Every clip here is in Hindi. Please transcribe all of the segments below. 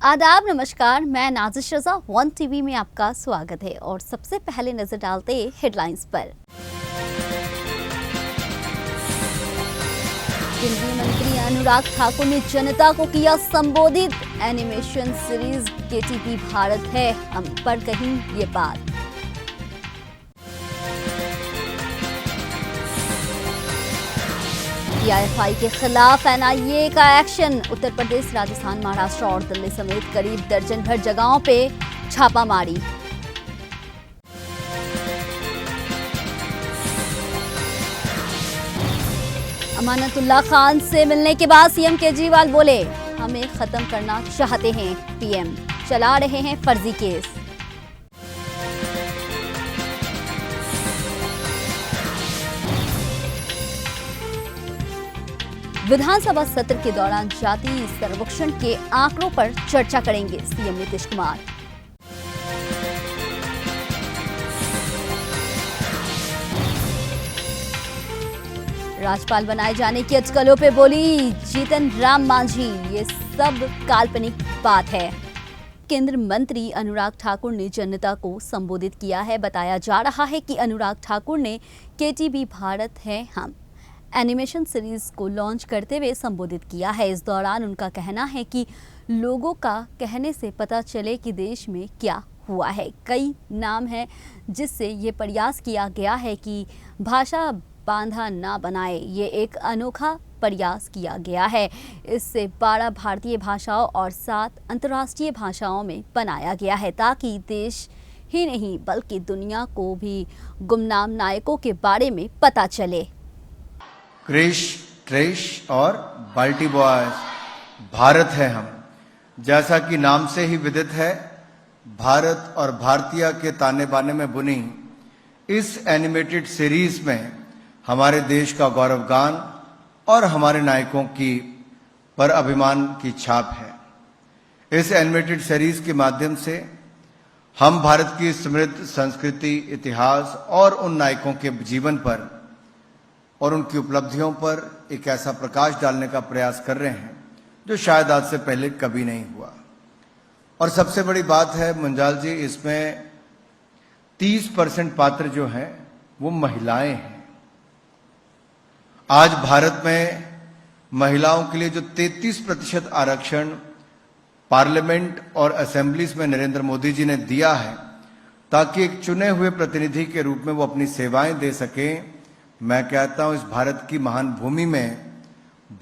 आदाब, नमस्कार। मैं नाज़िश रज़ा, वन टीवी में आपका स्वागत है और सबसे पहले नजर डालते हैं हेडलाइंस पर। केंद्रीय मंत्री अनुराग ठाकुर ने जनता को किया संबोधित। एनिमेशन सीरीज केटीपी भारत है हम पर कहीं ये बात। पीआईएफआई के खिलाफ एनआईए का एक्शन। उत्तर प्रदेश, राजस्थान, महाराष्ट्र और दिल्ली समेत करीब दर्जन भर जगहों पे छापामारी। अमानतुल्लाह खान से मिलने के बाद सीएम केजरीवाल बोले, हमें खत्म करना चाहते हैं पीएम, चला रहे हैं फर्जी केस। विधानसभा सत्र के दौरान जाति सर्वेक्षण के आंकड़ों पर चर्चा करेंगे सीएम नीतीश कुमार। राज्यपाल बनाए जाने की अटकलों पे बोली जीतन राम मांझी, ये सब काल्पनिक बात है। केंद्रीय मंत्री अनुराग ठाकुर ने जनता को संबोधित किया है। बताया जा रहा है कि अनुराग ठाकुर ने केटीपी भारत है हम एनिमेशन सीरीज को लॉन्च करते हुए संबोधित किया है। इस दौरान उनका कहना है कि लोगों का कहने से पता चले कि देश में क्या हुआ है। कई नाम हैं जिससे ये प्रयास किया गया है कि भाषा बांधा ना बनाए। ये एक अनोखा प्रयास किया गया है। इससे 12 भारतीय भाषाओं और 7 अंतर्राष्ट्रीय भाषाओं में बनाया गया है ताकि देश ही नहीं बल्कि दुनिया को भी गुमनाम नायकों के बारे में पता चले। क्रिश, ट्रेश और बाल्टी बॉयज, भारत है हम, जैसा कि नाम से ही विदित है। भारत और भारतीय के ताने बाने में बुनी इस एनिमेटेड सीरीज में हमारे देश का गौरवगान और हमारे नायकों की पर अभिमान की छाप है। इस एनिमेटेड सीरीज के माध्यम से हम भारत की समृद्ध संस्कृति, इतिहास और उन नायकों के जीवन पर और उनकी उपलब्धियों पर एक ऐसा प्रकाश डालने का प्रयास कर रहे हैं जो शायद आज से पहले कभी नहीं हुआ। और सबसे बड़ी बात है मुंजाल जी, इसमें 30% पात्र जो हैं वो महिलाएं हैं। आज भारत में महिलाओं के लिए जो 33% आरक्षण पार्लियामेंट और असेंबलीज में नरेंद्र मोदी जी ने दिया है ताकि एक चुने हुए प्रतिनिधि के रूप में वो अपनी सेवाएं दे सकें। मैं कहता हूं इस भारत की महान भूमि में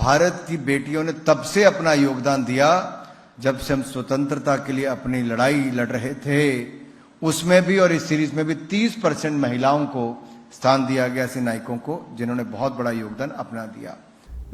भारत की बेटियों ने तब से अपना योगदान दिया जब से हम स्वतंत्रता के लिए अपनी लड़ाई लड़ रहे थे। उसमें भी और इस सीरीज में भी 30% महिलाओं को स्थान दिया गया, ऐसे नायकों को जिन्होंने बहुत बड़ा योगदान अपना दिया।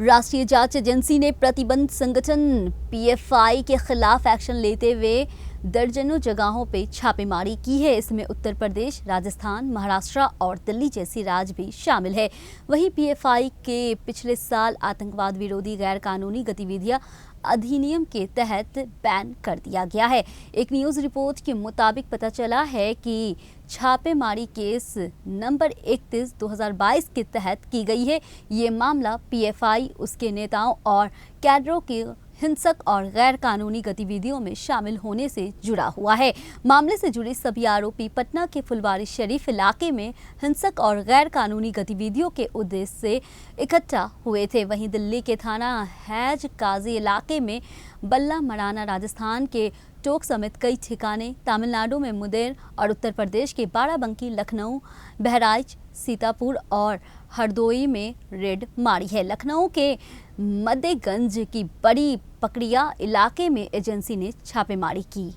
राष्ट्रीय जांच एजेंसी ने प्रतिबंध संगठन पीएफआई के खिलाफ एक्शन लेते हुए दर्जनों जगहों पे छापेमारी की है। इसमें उत्तर प्रदेश, राजस्थान, महाराष्ट्र और दिल्ली जैसी राज्य भी शामिल है। वहीं पीएफआई के पिछले साल आतंकवाद विरोधी गैर कानूनी गतिविधियां अधिनियम के तहत बैन कर दिया गया है। एक न्यूज़ रिपोर्ट के मुताबिक पता चला है कि छापेमारी केस नंबर 31/2022 के तहत की गई है। ये मामला पीएफआई, उसके नेताओं और कैडरों की हिंसक और गैर कानूनी गतिविधियों में शामिल होने से जुड़ा हुआ है। मामले से जुड़े सभी आरोपी पटना के फुलवारी शरीफ इलाके में हिंसक और गैर कानूनी गतिविधियों के उद्देश्य से इकट्ठा हुए थे। वहीं दिल्ली के थाना हैज काजी इलाके में बल्ला मराना, राजस्थान के टोक समेत कई ठिकाने, तमिलनाडु में मुंगेर और उत्तर प्रदेश के बाराबंकी, लखनऊ, बहराइच, सीतापुर और हरदोई में रेड मारी है। लखनऊ के मध्यगंज की बड़ी पकड़िया इलाके में एजेंसी ने छापेमारी की।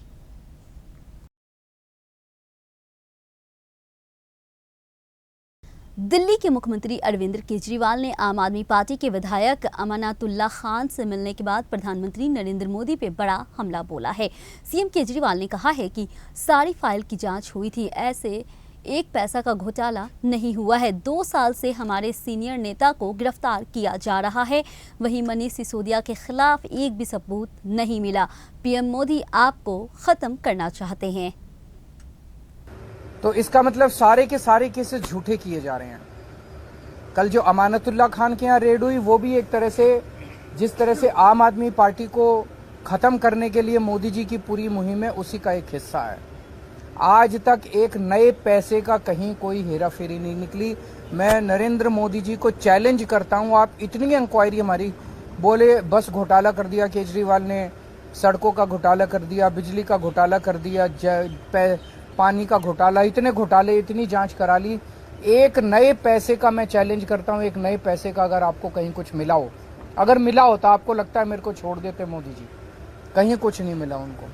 दिल्ली के मुख्यमंत्री अरविंद केजरीवाल ने आम आदमी पार्टी के विधायक अमानतुल्लाह खान से मिलने के बाद प्रधानमंत्री नरेंद्र मोदी पे बड़ा हमला बोला है। सीएम केजरीवाल ने कहा है कि सारी फाइल की जांच हुई थी, ऐसे एक पैसा का घोटाला नहीं हुआ है। 2 साल से हमारे सीनियर नेता को गिरफ्तार किया जा रहा है। वहीं मनीष सिसोदिया के खिलाफ एक भी सबूत नहीं मिला। पीएम मोदी आपको खत्म करना चाहते हैं। तो इसका मतलब सारे के सारे केसेस झूठे किए जा रहे हैं। कल जो अमानतुल्लाह खान के यहाँ रेड हुई वो भी एक तरह से, जिस तरह से आम आदमी पार्टी को खत्म करने के लिए मोदी जी की पूरी मुहिम है, उसी का एक हिस्सा है। आज तक एक नए पैसे का कहीं कोई हेरा फेरी नहीं निकली। मैं नरेंद्र मोदी जी को चैलेंज करता हूं, आप इतनी इंक्वायरी हमारी, बोले बस घोटाला कर दिया केजरीवाल ने, सड़कों का घोटाला कर दिया, बिजली का घोटाला कर दिया, पानी का घोटाला, इतने घोटाले, इतनी जांच करा ली। एक नए पैसे का मैं चैलेंज करता हूं, एक नए पैसे का अगर आपको कहीं कुछ मिला हो, अगर मिला हो तो आपको लगता है मेरे को छोड़ देते मोदी जी, कहीं कुछ नहीं मिला उनको।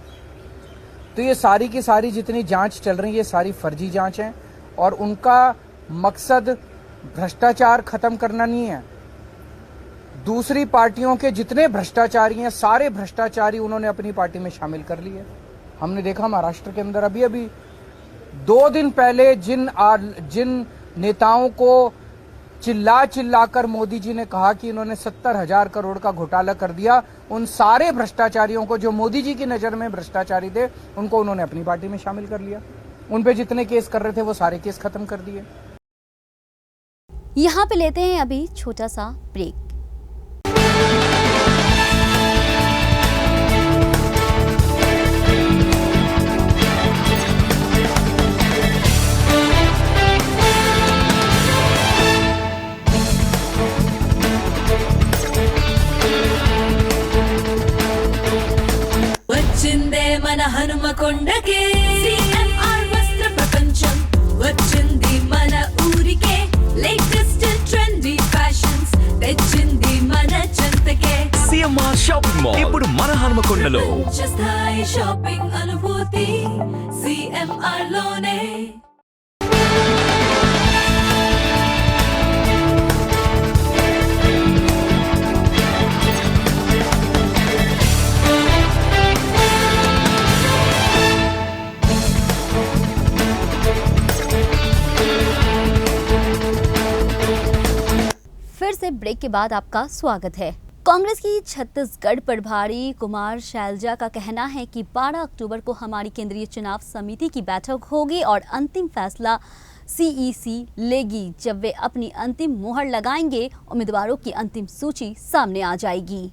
तो ये सारी की सारी जितनी जांच चल रही है, ये सारी फर्जी जांच है और उनका मकसद भ्रष्टाचार खत्म करना नहीं है। दूसरी पार्टियों के जितने भ्रष्टाचारी हैं, सारे भ्रष्टाचारी उन्होंने अपनी पार्टी में शामिल कर लिए। हमने देखा महाराष्ट्र के अंदर अभी 2 दिन पहले जिन नेताओं को चिल्ला कर मोदी जी ने कहा कि इन्होंने 70,000 करोड़ का घोटाला कर दिया, उन सारे भ्रष्टाचारियों को, जो मोदी जी की नजर में भ्रष्टाचारी थे, उनको उन्होंने अपनी पार्टी में शामिल कर लिया। उन पे जितने केस कर रहे थे वो सारे केस खत्म कर दिए। यहाँ पे लेते हैं अभी छोटा सा ब्रेक। వచ్చిందే మన హనుమకొండకే సిఎంఆర్ వస్త్ర ప్రపంచం వచ్చింది మన ఊరికే లేటెస్ట్ ట్రెండీ ఫ్యాషన్స్ తెచ్చింది మన చెంతకే సిఎంఆర్ షాపింగ్ మాల్ ఇప్పుడు మన హనుమకొండలో స్థాయి షాపింగ్ అనుభూతి సిఎంఆర్ లోనే। फिर से ब्रेक के बाद आपका स्वागत है। कांग्रेस की छत्तीसगढ़ प्रभारी कुमार शैलजा का कहना है कि 12 अक्टूबर को हमारी केंद्रीय चुनाव समिति की बैठक होगी और अंतिम फैसला सीईसी लेगी। जब वे अपनी अंतिम मुहर लगाएंगे, उम्मीदवारों की अंतिम सूची सामने आ जाएगी।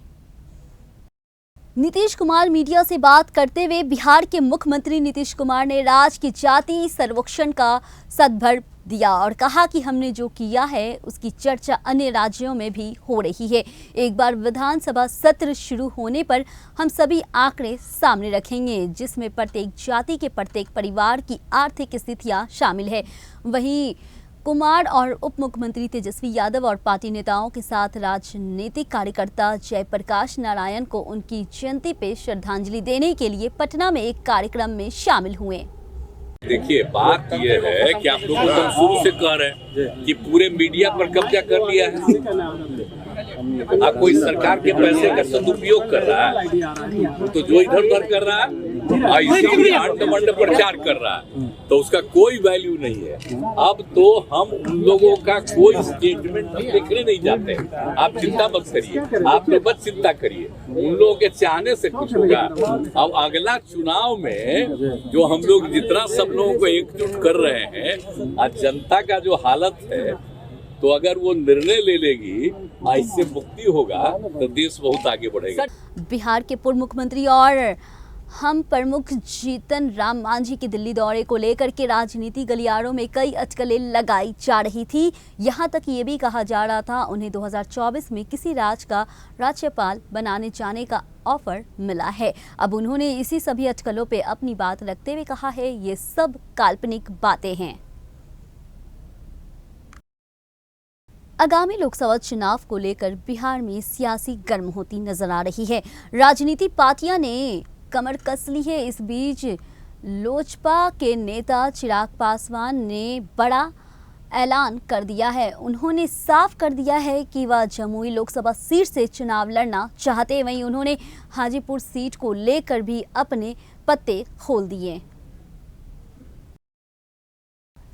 नीतीश कुमार मीडिया से बात करते हुए बिहार के मुख्यमंत्री नीतीश कुमार ने राज्य की जाति सर्वेक्षण का सदभर दिया और कहा कि हमने जो किया है उसकी चर्चा अन्य राज्यों में भी हो रही है। एक बार विधानसभा सत्र शुरू होने पर हम सभी आंकड़े सामने रखेंगे, जिसमें प्रत्येक जाति के प्रत्येक परिवार की आर्थिक स्थितियां शामिल है। वहीं कुमार और उप मुख्यमंत्री तेजस्वी यादव और पार्टी नेताओं के साथ राजनीतिक कार्यकर्ता जयप्रकाश नारायण को उनकी जयंती पे श्रद्धांजलि देने के लिए पटना में एक कार्यक्रम में शामिल हुए। देखिए, बात यह है कि आप लोग तो हम शुरू से कह रहे हैं कि पूरे मीडिया पर कब्जा कर लिया है। आप कोई सरकार के पैसे का सदुपयोग कर रहा है तो जो इधर उधर कर रहा है इसीलिए अंड प्रचार कर रहा है, तो उसका कोई वैल्यू नहीं है। अब तो हम उन लोगों का कोई स्टेटमेंट देखने नहीं जाते। आप चिंता मत करिए, आप लोग बस चिंता करिए, उन लोगों के चाहने से कुछ होगा। अब अगला चुनाव में जो हम लोग जितना सब लोगों को एकजुट कर रहे हैं, आज जनता का जो हालत है, तो अगर वो निर्णय ले लेगी, इससे मुक्ति होगा तो देश बहुत आगे बढ़ेगा। बिहार के पूर्व मुख्यमंत्री और हम प्रमुख जीतन राम मांझी के दिल्ली दौरे को लेकर के राजनीति गलियारों में कई अटकलें लगाई जा रही थी। यहां तक ये भी कहा जा रहा था उन्हें 2024 में किसी राज्य का राज्यपाल बनाने जाने का ऑफर मिला है। अब उन्होंने इसी सभी अटकलों पे अपनी बात रखते हुए कहा है ये सब काल्पनिक बातें हैं। आगामी लोकसभा चुनाव को लेकर बिहार में सियासी गर्म होती नजर आ रही है। राजनीतिक पार्टियां ने कमर कस ली है। इस बीच लोजपा के नेता चिराग पासवान ने बड़ा ऐलान कर दिया है। उन्होंने साफ कर दिया है कि वह जमुई लोकसभा सीट से चुनाव लड़ना चाहते हैं। वहीं उन्होंने हाजीपुर सीट को लेकर भी अपने पत्ते खोल दिए।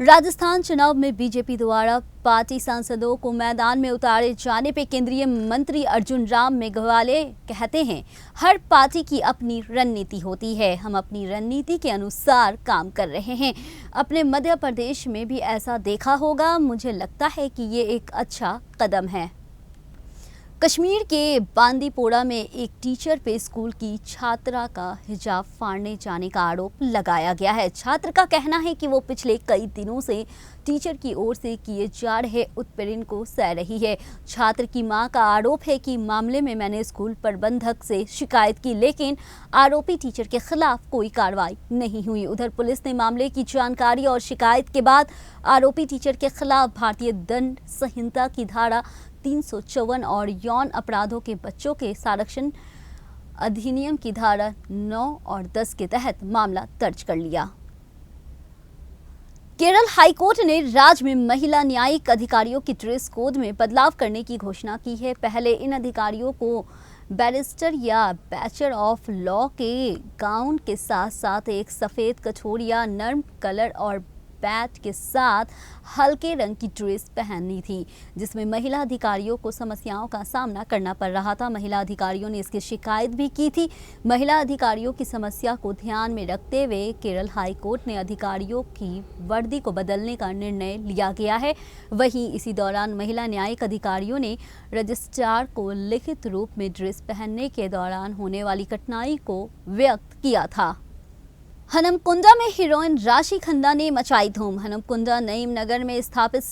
राजस्थान चुनाव में बीजेपी द्वारा पार्टी सांसदों को मैदान में उतारे जाने पे केंद्रीय मंत्री अर्जुन राम मेघवाले कहते हैं हर पार्टी की अपनी रणनीति होती है, हम अपनी रणनीति के अनुसार काम कर रहे हैं। अपने मध्य प्रदेश में भी ऐसा देखा होगा, मुझे लगता है कि ये एक अच्छा कदम है। कश्मीर के बांदीपोरा में एक टीचर पे स्कूल की छात्रा का हिजाब फाड़ने जाने का आरोप लगाया गया है। छात्र का कहना है कि वो पिछले कई दिनों से टीचर की ओर से किए जा रहे उत्पीड़न को सह रही है। छात्र की मां का आरोप है कि मामले में मैंने स्कूल प्रबंधक से शिकायत की, लेकिन आरोपी टीचर के खिलाफ कोई कार्रवाई नहीं हुई। उधर पुलिस ने मामले की जानकारी और शिकायत के बाद आरोपी टीचर के खिलाफ भारतीय दंड संहिता की धारा 354 और यौन अपराधों के बच्चों के संरक्षण अधिनियम की धारा 9 और 10 के तहत मामला दर्ज कर लिया। केरल हाईकोर्ट ने राज्य में महिला न्यायिक अधिकारियों की ड्रेस कोड में बदलाव करने की घोषणा की है। पहले इन अधिकारियों को बैरिस्टर या बैचलर ऑफ लॉ के गाउन के साथ साथ एक सफ़ेद कछोरिया, नर्म कलर और बैट के साथ हल्के रंग की ड्रेस पहननी थी, जिसमें महिला अधिकारियों को समस्याओं का सामना करना पड़ रहा था। महिला अधिकारियों ने इसकी शिकायत भी की थी। महिला अधिकारियों की समस्या को ध्यान में रखते हुए केरल हाई कोर्ट ने अधिकारियों की वर्दी को बदलने का निर्णय लिया गया है। वहीं इसी दौरान महिला न्यायिक अधिकारियों ने रजिस्ट्रार को लिखित रूप में ड्रेस पहनने के दौरान होने वाली कठिनाई को व्यक्त किया था। हनमकुंडा में हीरोइन राशि खन्ना ने मचाई धूम। हनमकुंडा नईम नगर में स्थापित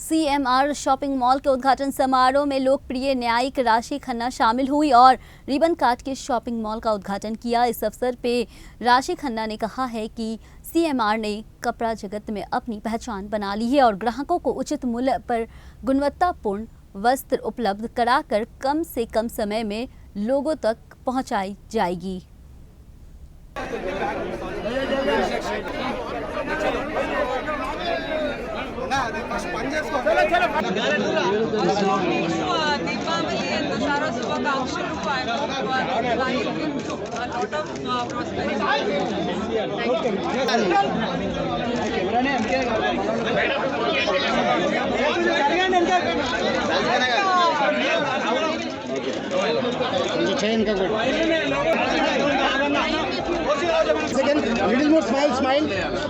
CMR शॉपिंग मॉल के उद्घाटन समारोह में लोकप्रिय न्यायिक राशि खन्ना शामिल हुई और रिबन काट के शॉपिंग मॉल का उद्घाटन किया। इस अवसर पे राशि खन्ना ने कहा है कि CMR ने कपड़ा जगत में अपनी पहचान बना ली है और ग्राहकों को उचित मूल्य पर गुणवत्तापूर्ण वस्त्र उपलब्ध कराकर कम से कम समय में लोगों तक पहुंचाई जाएगी। Deepawali and Dussehra शुभाकांक्षलू I hope a lot of prosperity. Second, little more smile.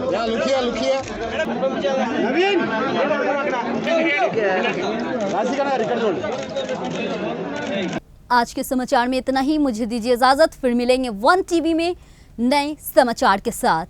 Yeah, look here. Naveen. आज के समाचार में इतना ही। मुझे दीजिए इजाजत, फिर मिलेंगे 1 TV में नए समाचार के साथ।